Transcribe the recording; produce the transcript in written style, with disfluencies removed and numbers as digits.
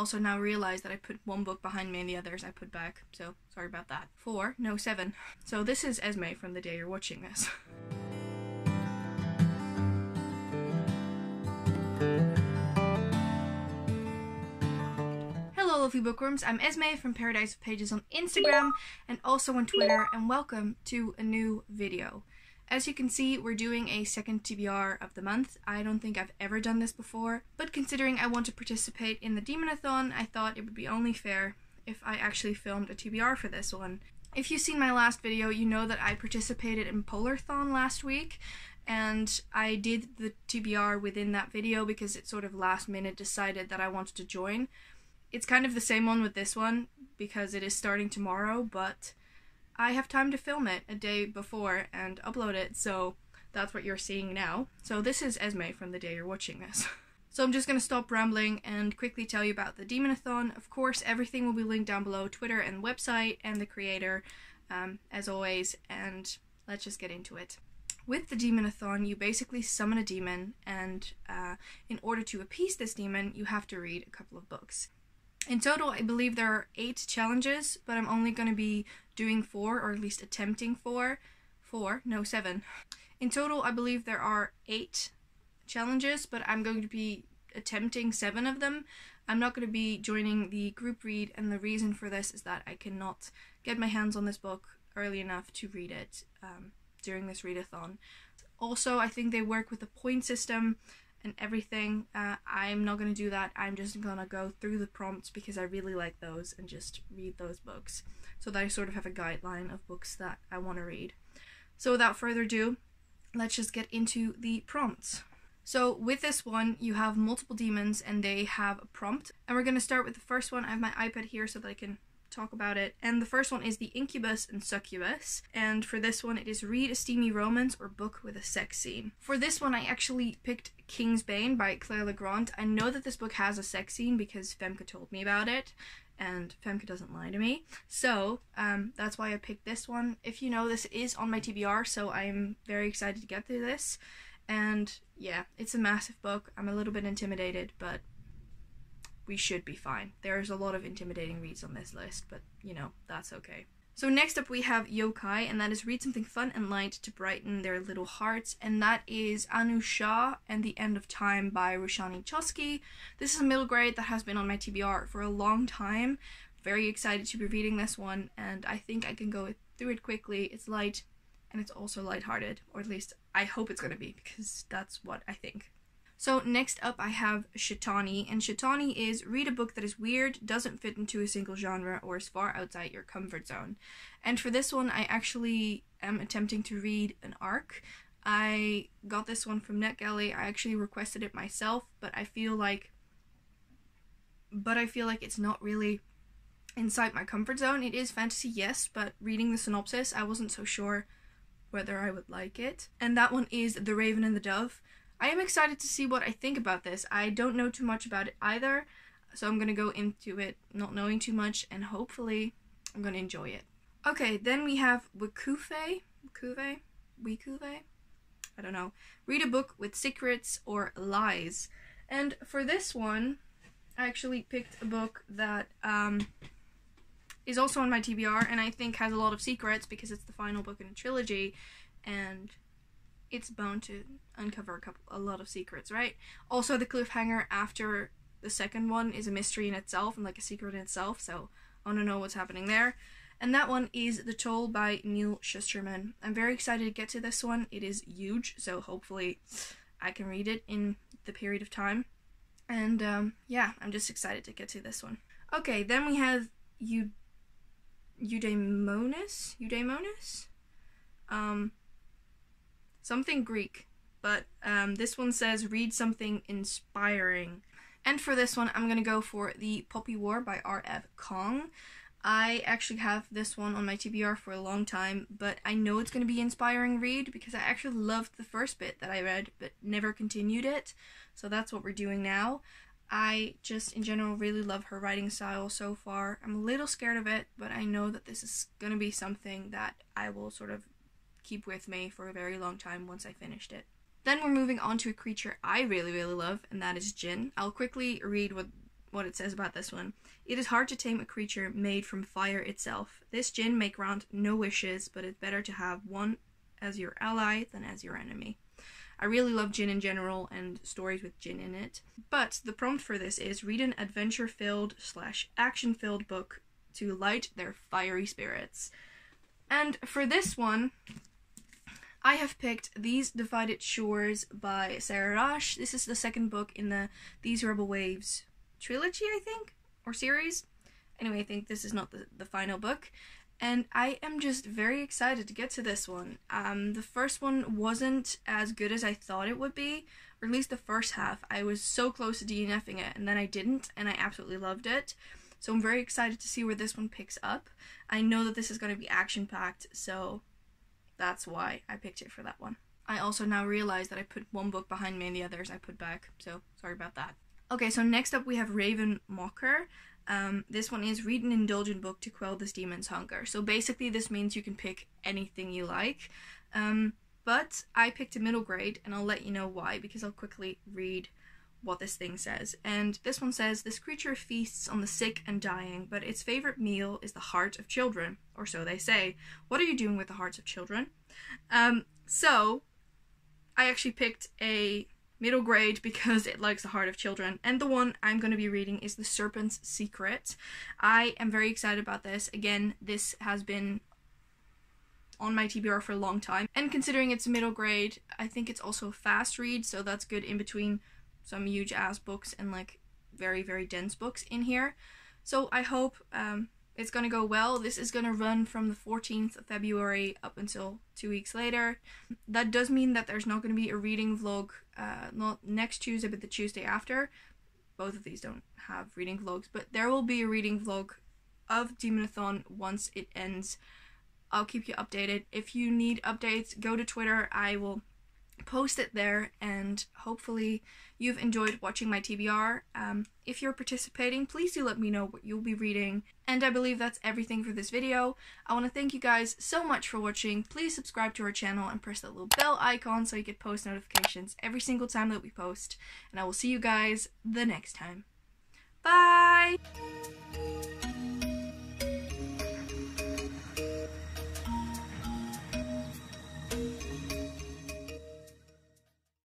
also now realize that I put one book behind me and the others I put back, so sorry about that. 4, no 7. So this is Esmay from the day you're watching this. Hello Lovely Bookworms, I'm Esmay from Paradise of Pages on Instagram and also on Twitter, and welcome to a new video. As you can see, we're doing a second TBR of the month. I don't think I've ever done this before, but considering I want to participate in the Demonathon, I thought it would be only fair if I actually filmed a TBR for this one. If you've seen my last video, you know that I participated in Polarthon last week, and I did the TBR within that video because it sort of last minute decided that I wanted to join. It's kind of the same one with this one because it is starting tomorrow, but I have time to film it a day before and upload it, so that's what you're seeing now. So this is Esmay from the day you're watching this. So I'm just going to stop rambling and quickly tell you about the Demonathon. Of course, everything will be linked down below, Twitter and website and the creator, as always, and let's just get into it. With the Demonathon, you basically summon a demon, and in order to appease this demon, you have to read a couple of books. In total, I believe there are 8 challenges, but I'm only going to be doing 4, or at least attempting 4. 4, no 7. In total, I believe there are 8 challenges, but I'm going to be attempting 7 of them. I'm not going to be joining the group read, and the reason for this is that I cannot get my hands on this book early enough to read it during this readathon. Also, I think they work with a point system and everything. I'm not going to do that. I'm just going to go through the prompts because I really like those and just read those books so that I sort of have a guideline of books that I want to read. So without further ado, let's just get into the prompts. So with this one, you have multiple demons and they have a prompt. And we're going to start with the first one. I have my iPad here so that I can talk about it. And the first one is the Incubus and Succubus. And for this one, it is read a steamy romance or book with a sex scene. For this one, I actually picked King's Bane by Claire Legrand. I know that this book has a sex scene because Femke told me about it. And Femke doesn't lie to me. So that's why I picked this one. If you know, this is on my TBR, so I'm very excited to get through this. And yeah, it's a massive book. I'm a little bit intimidated, but we should be fine. There's a lot of intimidating reads on this list, but you know, that's okay. So next up we have Yokai, and that is read something fun and light to brighten their little hearts, and that is Anusha and the End of Time by Roshani Chosky. This is a middle grade that has been on my TBR for a long time. Very excited to be reading this one, and I think I can go through it quickly. It's light, and it's also lighthearted, or at least I hope it's going to be, because that's what I think. So next up I have Shaitani, and Shaitani is read a book that is weird, doesn't fit into a single genre, or is far outside your comfort zone. And for this one, I actually am attempting to read an arc. I got this one from NetGalley. I actually requested it myself, but I feel like it's not really inside my comfort zone. It is fantasy, yes, but reading the synopsis, I wasn't so sure whether I would like it. And that one is The Raven and the Dove. I am excited to see what I think about this. I don't know too much about it either, so I'm going to go into it not knowing too much, and hopefully I'm going to enjoy it. Okay, then we have Wikuve? I don't know. Read a book with secrets or lies. And for this one, I actually picked a book that is also on my TBR, and I think has a lot of secrets because it's the final book in a trilogy, and it's bound to uncover a lot of secrets, right? Also, the cliffhanger after the second one is a mystery in itself and like a secret in itself, so I want to know what's happening there. And that one is The Toll by Neil Shusterman. I'm very excited to get to this one. It is huge, so hopefully I can read it in the period of time. And yeah, I'm just excited to get to this one. Okay, then we have Eudaimonis? Something Greek, but this one says read something inspiring. And for this one, I'm gonna go for The Poppy War by R.F. Kong. I actually have this one on my TBR for a long time, but I know it's gonna be an inspiring read because I actually loved the first bit that I read, but never continued it. So that's what we're doing now. I just, in general, really love her writing style so far. I'm a little scared of it, but I know that this is gonna be something that I will sort of keep with me for a very long time once I finished it. Then we're moving on to a creature I really love, and that is Jinn. I'll quickly read what what it says about this one. It is hard to tame a creature made from fire itself. This djinn may grant no wishes, but it's better to have one as your ally than as your enemy. I really love djinn in general and stories with djinn in it. But the prompt for this is read an adventure-filled / action-filled book to light their fiery spirits. And for this one, I have picked These Divided Shores by Sarah Rosh. This is the second book in the These Rebel Waves trilogy, I think, or series. Anyway, I think this is not the final book. And I am just very excited to get to this one. The first one wasn't as good as I thought it would be, or at least the first half. I was so close to DNFing it, and then I didn't, and I absolutely loved it. So I'm very excited to see where this one picks up. I know that this is going to be action-packed, so that's why I picked it for that one. I also now realize that I put one book behind me and the others I put back, so sorry about that. Okay, so next up we have Raven Mocker. This one is read an indulgent book to quell this demon's hunger. So basically this means you can pick anything you like. But I picked a middle grade, and I'll let you know why, because I'll quickly read what this thing says. And this one says, this creature feasts on the sick and dying, but its favorite meal is the heart of children, or so they say. What are you doing with the hearts of children? So I actually picked a middle grade because it likes the heart of children, and the one I'm going to be reading is The Serpent's Secret. I am very excited about this. Again, this has been on my TBR for a long time, and considering it's a middle grade, I think it's also a fast read, so that's good in between some huge ass books and like very, very dense books in here. So I hope it's gonna go well. This is gonna run from the 14th of February up until 2 weeks later. That does mean that there's not gonna be a reading vlog, not next Tuesday, but the Tuesday after. Both of these don't have reading vlogs, but there will be a reading vlog of Demonathon once it ends. I'll keep you updated. If you need updates, go to Twitter. I will post it there, and hopefully you've enjoyed watching my TBR. If you're participating, please do let me know what you'll be reading. And I believe that's everything for this video. I want to thank you guys so much for watching. Please subscribe to our channel and press that little bell icon so you get post notifications every single time that we post. And I will see you guys the next time. Bye!